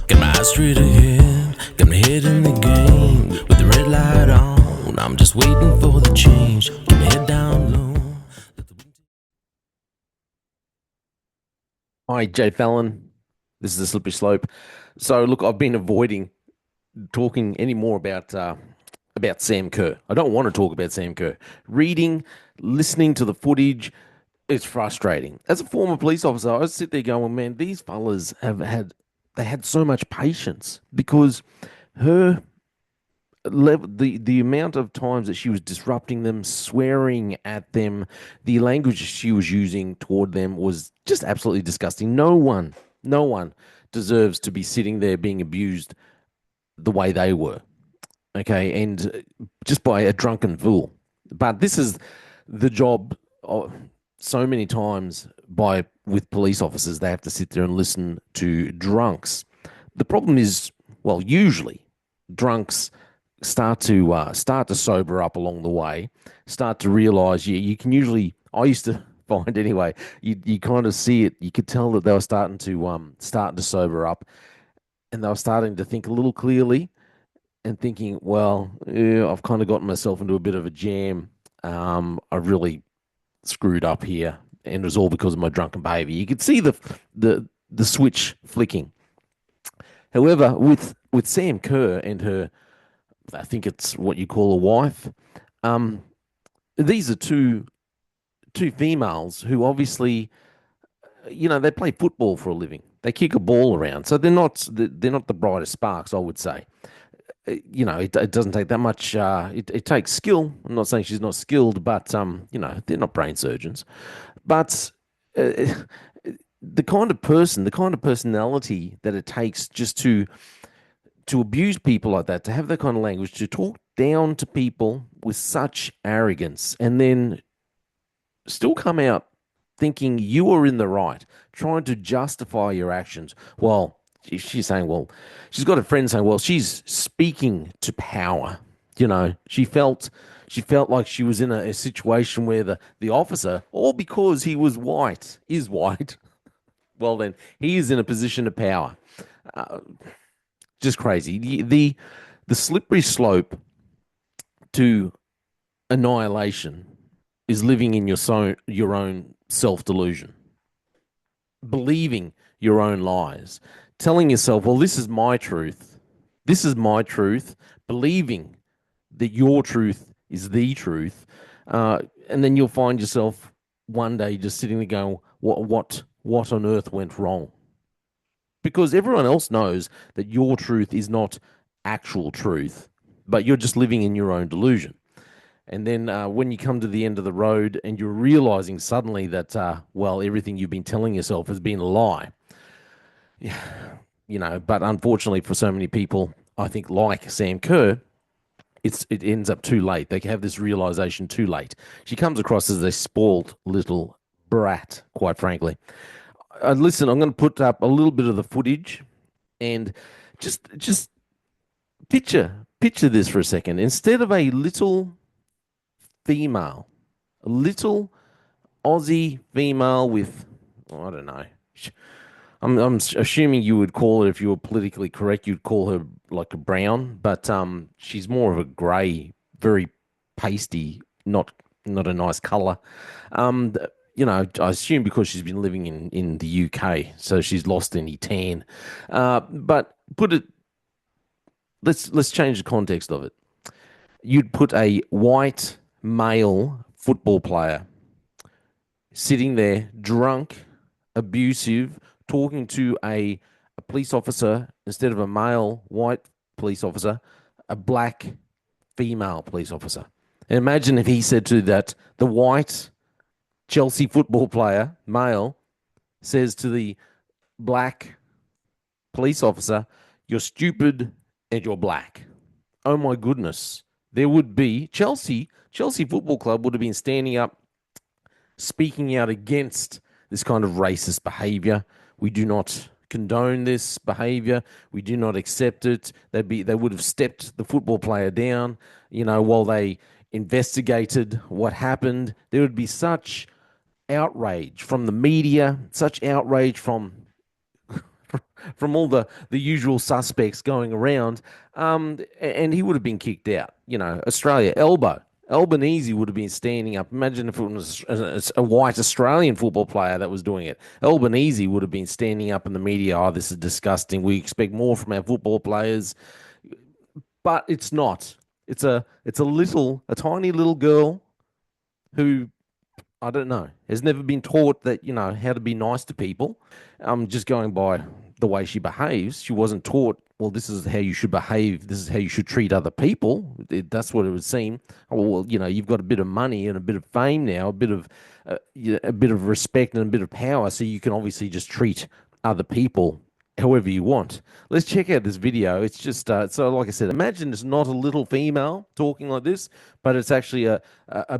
Got my eyes straight ahead, got my head in the game. With the red light on, I'm just waiting for the change. Keep my head down low. Hi, Jay Fallon. This is a slippery slope. So, look, I've been avoiding talking any more about Sam Kerr. I don't want to talk about Sam Kerr. Reading, listening to the footage, it's frustrating. As a former police officer, I sit there going, man, these fellas they had so much patience because her the amount of times that she was disrupting them, swearing at them, the language she was using toward them was just absolutely disgusting. No one deserves to be sitting there being abused the way they were. Okay, and just by a drunken fool. But this is the job of so many times by with police officers, they have to sit there and listen to drunks. The problem is, well, usually drunks start to sober up along the way, start to realize you can usually. I used to find anyway. You kind of see it. You could tell that they were starting to sober up, and they were starting to think a little clearly and thinking, well, yeah, I've kind of gotten myself into a bit of a jam. I really screwed up here, and it was all because of my drunken behavior. You could see the switch flicking. However, with Sam Kerr and her, I think it's what you call a wife. Um, these are two females who obviously, they play football for a living. They kick a ball around, so they're not the brightest sparks, I would say. It doesn't take that much. It takes skill. I'm not saying she's not skilled, but they're not brain surgeons. But uh, the kind of person, the kind of personality that it takes just to abuse people like that, to have that kind of language, to talk down to people with such arrogance, and then still come out thinking you are in the right, trying to justify your actions. Well, she's saying, well, she's got a friend saying, well, she's speaking to power. She felt like she was in a situation where the officer, all because he was white, is white. Well, then he is in a position of power. Uh, just crazy. The slippery slope to annihilation is living in your own self delusion, believing your own lies, telling yourself, well, this is my truth. This is my truth, believing that your truth is the truth. And then you'll find yourself one day just sitting there going, what on earth went wrong? Because everyone else knows that your truth is not actual truth, but you're just living in your own delusion. And then when you come to the end of the road and you're realizing suddenly that, well, everything you've been telling yourself has been a lie, but unfortunately for so many people, I think like Sam Kerr, it ends up too late. They have this realization too late. She comes across as a spoiled little brat, quite frankly. Listen, I'm going to put up a little bit of the footage and just picture this for a second. Instead of a little female, a little Aussie female with, I don't know. I'm assuming you would call her, if you were politically correct, you'd call her like a brown, but she's more of a grey, very pasty, not a nice colour. Um, I assume because she's been living in the UK, so she's lost any tan. But put it, let's change the context of it. You'd put a white male football player sitting there, drunk, abusive, talking to a police officer instead of a male white police officer, a black female police officer. And imagine if he said to that, the white Chelsea football player, male, says to the black police officer, you're stupid and you're black. Oh my goodness. There would be Chelsea Football Club would have been standing up, speaking out against this kind of racist behavior. We do not condone this behavior. We do not accept it. They would have stepped the football player down, while they investigated what happened. There would be such outrage from the media, such outrage from all the usual suspects going around, and he would have been kicked out. Australia, Albanese would have been standing up. Imagine if it was a white Australian football player that was doing it. Albanese would have been standing up in the media. Oh, this is disgusting. We expect more from our football players, but it's not. It's a tiny little girl who, I don't know, has never been taught that, how to be nice to people. Just going by the way she behaves, she wasn't taught, well, this is how you should behave. This is how you should treat other people. That's what it would seem. Oh, well, you've got a bit of money and a bit of fame now, a bit of respect and a bit of power, so you can obviously just treat other people however you want. Let's check out this video. It's just so, like I said, imagine it's not a little female talking like this, but it's actually a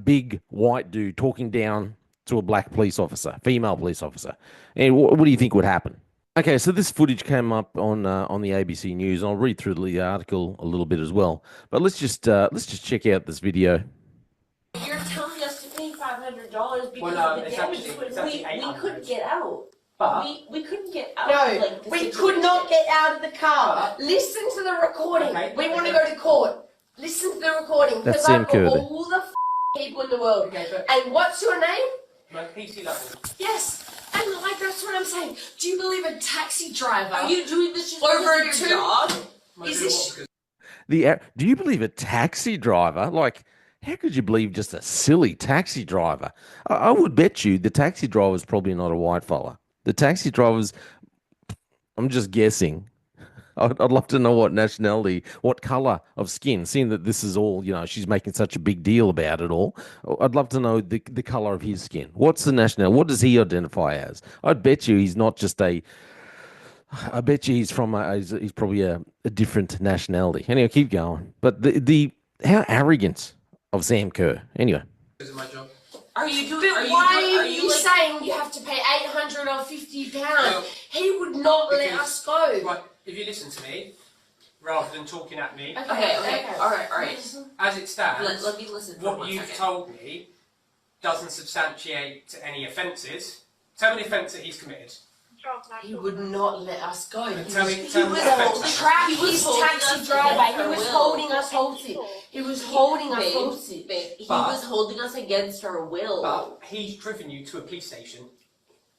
big white dude talking down to a black police officer, female police officer. And what do you think would happen? Okay, so this footage came up on the ABC News. I'll read through the article a little bit as well, but let's just check out this video. You're telling us to pay $500 because of the damage. We couldn't get out. But we couldn't get out. No, we could not get out of the car. Listen to the recording. Okay. We want to go to court. Listen to the recording. That's Sam Kerr. All the people in the world. Okay, and what's your name? My PC level. Yes. And like that's what I'm saying. Do you believe a taxi driver? Are you doing this just over a job? Is this? Do you believe a taxi driver? Like, how could you believe just a silly taxi driver? I would bet you the taxi driver is probably not a white fella. The taxi drivers, I'm just guessing. I'd love to know what nationality, what color of skin, seeing that this is all, she's making such a big deal about it all. I'd love to know the color of his skin. What's the nationality? What does he identify as? I'd bet you he's not just I bet you he's he's probably a different nationality. Anyway, keep going. But how arrogant of Sam Kerr. Anyway. This is my job. Are you saying you have to pay £800 or £50? No, he would not let us go. Right, if you listen to me, rather than talking at me. Okay. All right. As it stands, let me listen. What you've told me doesn't substantiate any offences. Tell me the offence that he's committed. He would not let us go. He was taxi driver. He was holding us hostage. He was holding us hostage. He was holding us against our will. But he's driven you to a police station.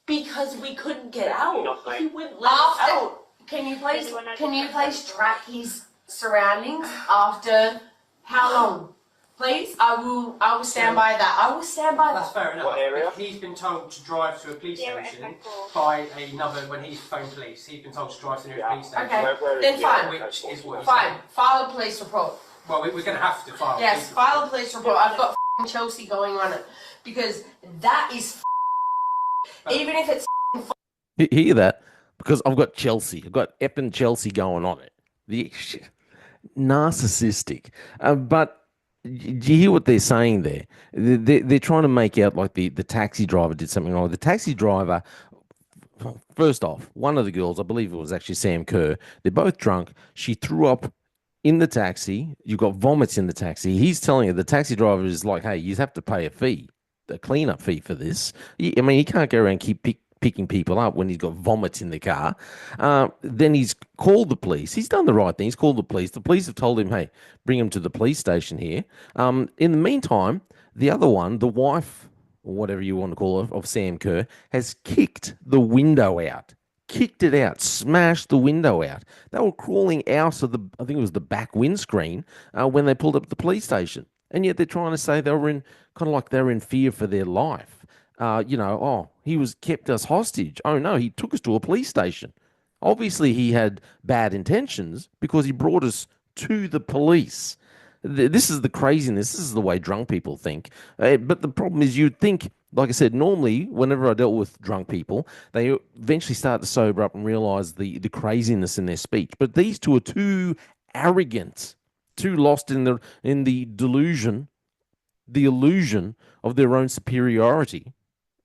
Because we couldn't get out. He wouldn't let us out. Can you please track his surroundings after how long? Please, I will stand by that. I will stand by that. That's fair enough. What area? He's been told to drive to a police station by another, when he's phoned police, he's been told to drive to the nearest police station. Okay, then fine. Which is what he's Fine, saying. file a police report. Well, we're going to have to file. Yes, file a police report. I've got Chelsea going on it. Because that is even if it's Hear that? Because I've got Chelsea. I've got effing Chelsea going on it. The narcissistic. But do you hear what they're saying there? They're trying to make out like the taxi driver did something wrong. The taxi driver, first off, one of the girls, I believe it was actually Sam Kerr, they're both drunk. She threw up in the taxi. You got vomits in the taxi. He's telling her, the taxi driver is like, hey, you have to pay a cleanup fee for this. I mean, he can't go around picking people up when he's got vomits in the car. Then he's called the police. He's done the right thing. He's called the police. The police have told him, hey, bring him to the police station here. In the meantime, the other one, the wife, or whatever you want to call her, of Sam Kerr, has kicked the window out. Kicked it out, smashed the window out. They were crawling out of I think it was the back windscreen when they pulled up at the police station. And yet they're trying to say they were in fear for their life. He kept us hostage. Oh no, he took us to a police station. Obviously, he had bad intentions because he brought us to the police. This is the craziness. This is the way drunk people think. But the problem is, you'd think, like I said, normally, whenever I dealt with drunk people, they eventually start to sober up and realize the craziness in their speech. But these two are too arrogant, too lost in the delusion, the illusion of their own superiority.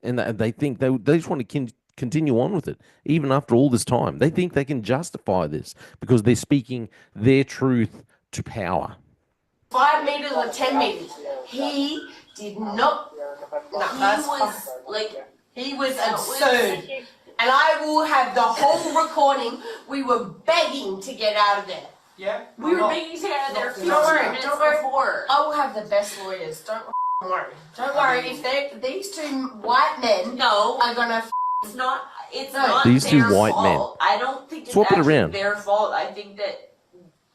And they think they just want to continue on with it, even after all this time. They think they can justify this because they're speaking their truth to power. 5 meters or 10 meters. He did not. He was absurd. And I will have the whole recording. We were begging to get out of there. Yeah? We were begging to get out of there 15 minutes Don't worry. before. I will have the best lawyers. Don't worry. Don't worry. If these two white men are gonna, It's not. It's No. not These two their white men. fault. I don't think it's Swap it actually around. their fault. I think that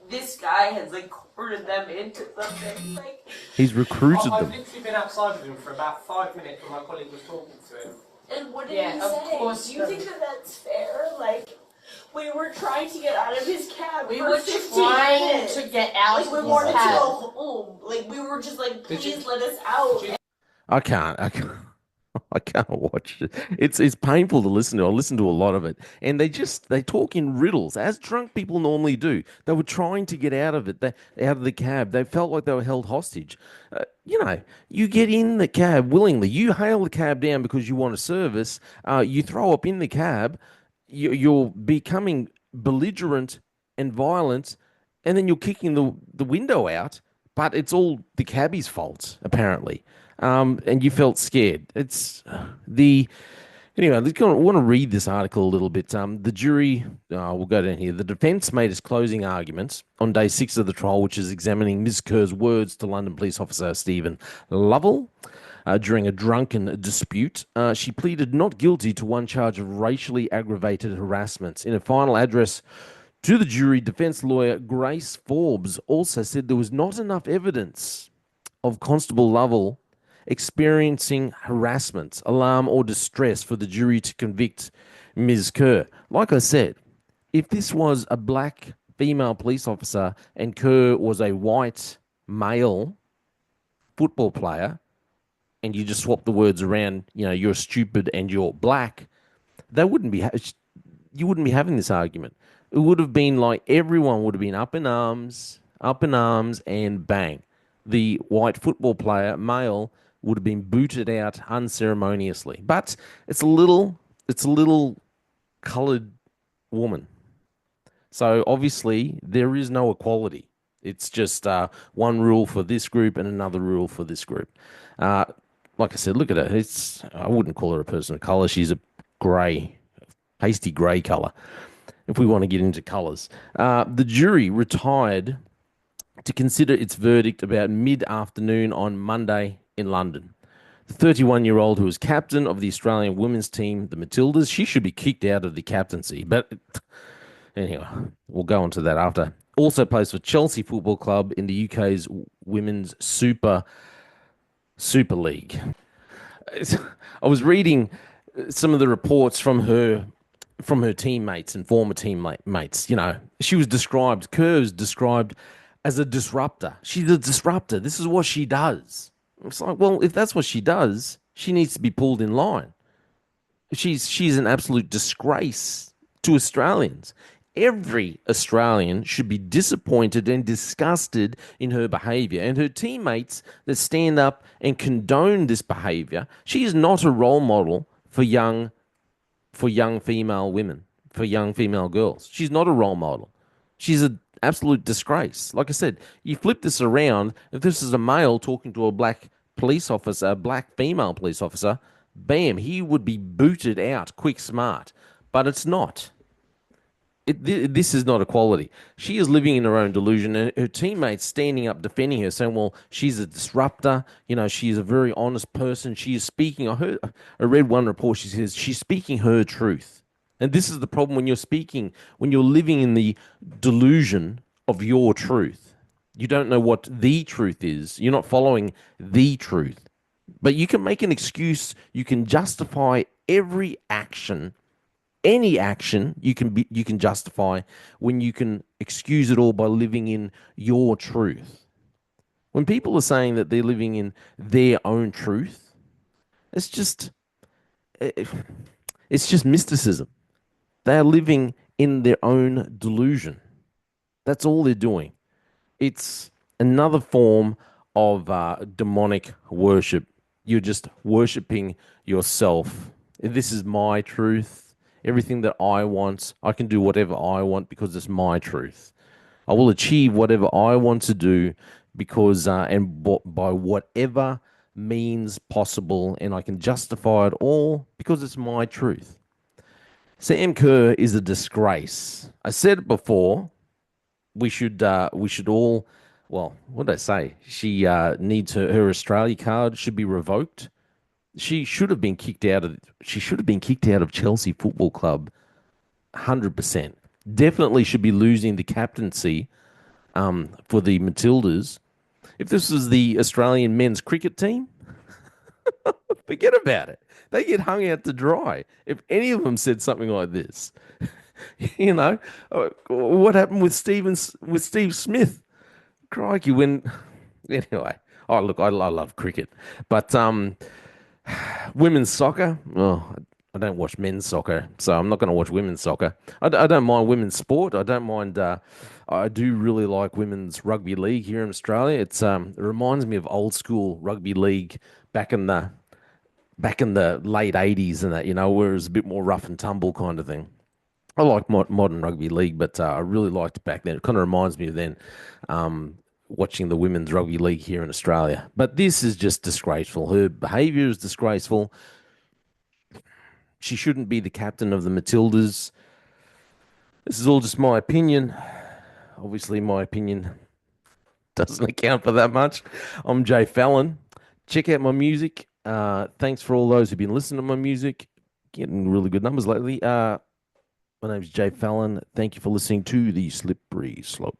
this guy has like cornered them into something. Like, He's recruited I've them. literally been outside with him for about 5 minutes when my colleague was talking to him. and what did Yeah, he of say? course Do you not. think that that's fair? Like, we were trying to get out of his cab. we for were 15 trying minutes. to get out Like, we of wanted his to cab. go home. Like, we were just like, Did you- please let us out. I can't. I can't watch it. It's painful to listen to. I listen to a lot of it, and they talk in riddles, as drunk people normally do. They were trying to get out of it, out of the cab. They felt like they were held hostage. You get in the cab willingly. You hail the cab down because you want a service. You throw up in the cab. You're becoming belligerent and violent, and then you're kicking the window out. But it's all the cabbie's fault, apparently. And you felt scared. Anyway, I want to read this article a little bit. The jury, we'll go down here. The defence made its closing arguments on day 6 of the trial, which is examining Ms. Kerr's words to London police officer Stephen Lovell during a drunken dispute. She pleaded not guilty to one charge of racially aggravated harassment. In a final address to the jury, defence lawyer Grace Forbes also said there was not enough evidence of Constable Lovell experiencing harassment, alarm, or distress for the jury to convict Ms. Kerr. Like I said, if this was a black female police officer and Kerr was a white male football player, and you just swap the words around, you're stupid and you're black, you wouldn't be having this argument. It would have been like everyone would have been up in arms, and bang. The white football player, male, would have been booted out unceremoniously. But it's a little coloured woman. So obviously there is no equality. It's just one rule for this group and another rule for this group. Like I said, look at her. I wouldn't call her a person of colour. She's a grey, pasty grey colour, if we want to get into colours. The jury retired to consider its verdict about mid-afternoon on Monday in London. The 31-year-old who was captain of the Australian women's team, the Matildas, she should be kicked out of the captaincy. But anyway, we'll go on to that after. Also plays for Chelsea Football Club in the UK's Women's Super League. I was reading some of the reports from her teammates and former teammates. She was described, Kerr's described as a disruptor. She's a disruptor. This is what she does. It's like, well, if that's what she does, she needs to be pulled in line. She's an absolute disgrace to Australians. Every Australian should be disappointed and disgusted in her behaviour, and her teammates that stand up and condone this behaviour. She is not a role model for young female women, for young female girls. She's not a role model. She's an absolute disgrace. Like I said, you flip this around, if this is a male talking to a black police officer, a black female police officer, bam, he would be booted out quick smart. But it's not. This is not equality. She is living in her own delusion, and her teammates standing up defending her, saying, well, she's a disruptor. She is a very honest person. She is speaking. I read one report. She says she's speaking her truth. And this is the problem when you're living in the delusion of your truth. You don't know what the truth is. You're not following the truth. But you can make an excuse. You can justify every action. Any action you can justify when you can excuse it all by living in your truth. When people are saying that they're living in their own truth, it's just mysticism. They are living in their own delusion. That's all they're doing. It's another form of demonic worship. You're just worshipping yourself. This is my truth. Everything that I want, I can do whatever I want because it's my truth. I will achieve whatever I want to do because by whatever means possible, and I can justify it all because it's my truth. Sam Kerr is a disgrace. I said it before. We should all. Well, what did I say? She needs her Australia card should be revoked. She should have been kicked out of. She should have been kicked out of Chelsea Football Club. 100%. Definitely should be losing the captaincy for the Matildas. If this was the Australian men's cricket team, forget about it. They get hung out to dry. If any of them said something like this, you know, what happened with Steve Smith? Crikey, anyway. Oh, look, I love cricket, but women's soccer. Oh, I don't watch men's soccer, so I'm not going to watch women's soccer. I don't mind women's sport. I don't mind. I do really like women's rugby league here in Australia. It reminds me of old school rugby league back in the late 80s and that, you know, where it was a bit more rough and tumble kind of thing. I like modern rugby league, but I really liked it back then. It kind of reminds me of then watching the women's rugby league here in Australia. But this is just disgraceful. Her behaviour is disgraceful. She shouldn't be the captain of the Matildas. This is all just my opinion. Obviously, my opinion doesn't account for that much. I'm Jay Fallon. Check out my music. Thanks for all those who've been listening to my music. Getting really good numbers lately. My name's Jay Fallon. Thank you for listening to The Slippery Slope.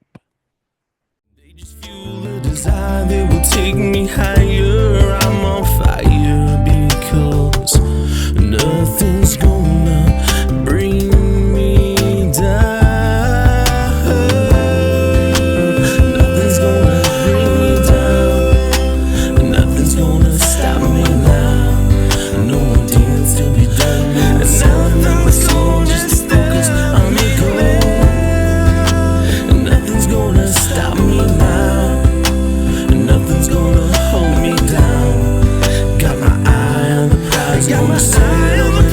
They just fuel a desire that will take me higher. I'm on fire because nothing's gonna bring me down. Nothing's gonna bring me down. Nothing's gonna stop me now. No more demons to be done. No nothing's gonna focus on me goal. Nothing's gonna stop me now. Nothing's gonna hold me down. Got my eye on the prize. Got my eye on the